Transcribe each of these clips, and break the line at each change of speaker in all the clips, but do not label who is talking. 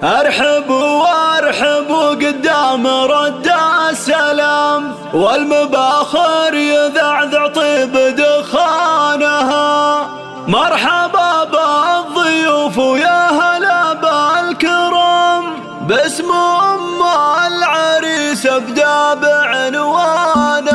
ارحبوا وارحبوا قدام رد السلام، والمباخر يذعذع طيب دخانها. مرحبا بالضيوف ويا هلا بالكرم، باسم ام العريس ابدا بعنوانها.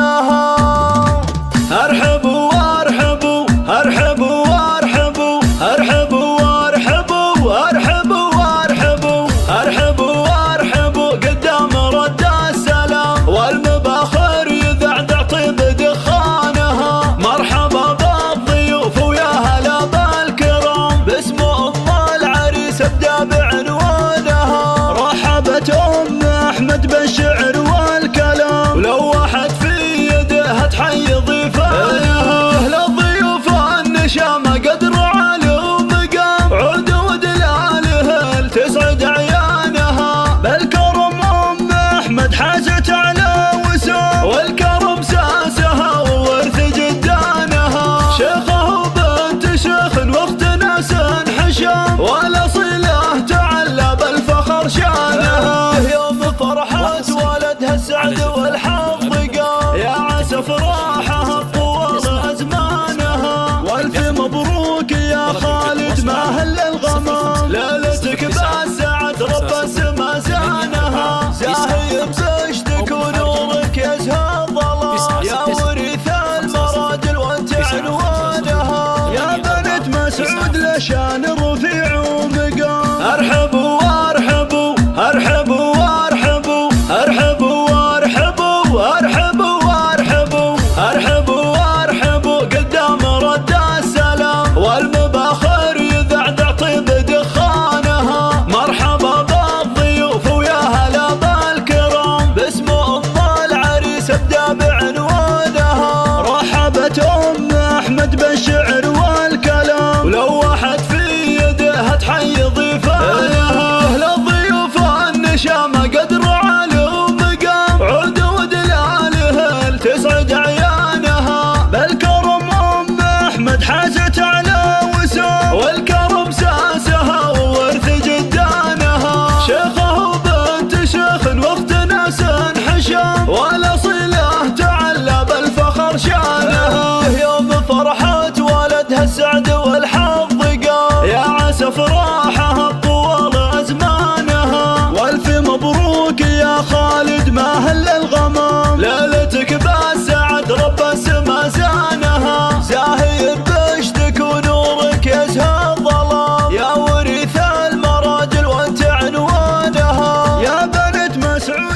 ارحبوا وارحبوا ارحبوا وارحبوا ارحبوا وارحبوا ارحبوا وارحبوا ارحبوا وارحبوا قدام رد السلام، والمباخر يذعذع طيب دخانها. مرحبا بالضيوف ويا هلا بالكرم، باسم ام العريس ابدا بعنوانها. رحبت ام احمد بالشعر والكلام، ولوحت في يدها تحيي ضيفانها. للضيوف النشامه قدر على ومقام، عدود الالهل تسعد عيانها. بالكرم ام احمد حازت على وسام، والكرم ساسها وورث جدانها. شيخه وبنت شيخ واخت ناس حشام، والاصيله تعلى بالفخر شانها. يوم فرحة ولدها السعد والحظ قام، يا عسى فرحها طول ازمانها. والف مبروك يا خالد ما هل الغمام، ليلتك بالسعد رب السما زانها. زاهي بزشتك ونورك يزهى الظلام، يا وريث المراجل وانت عنوانها. يا بنت مسعود لشان رفيع ومقام. ارحبوا وارحبوا ارحبوا وارحبوا ارحبوا وارحبوا ارحبوا وارحبوا ارحبوا وارحبوا قدام رد السلام، والمباخر يذعذع طيب دخانها. مرحبا بالضيوف ويا هلا بالكرم، باسم ام العريس ابدا بعنوانها. رحبت ام احمد بالشعر والكلام، ولوحت في يدها تحيي ضيفانها. للضيوف النشامه قدر على ومقام، عدود الالهل تسعد عيانها. بالكرم ام احمد حازت على وسام، والكرم ساسها وورث جدانها. شيخه وبنت شيخ واخت ناس حشام، والاصيله تعلى بالفخر شانها. يوم فرحة ولدها السعد والحظ قام، يا عسى فرحها طول ازمانها. والف مبروك يا خالد ما هل الغمام، ليلتك بالسعد رب السما زانها. زاهي بشتك ونورك يزهى الظلام، يا وريث المراجل وانت عنوانها. يا بنت مسعود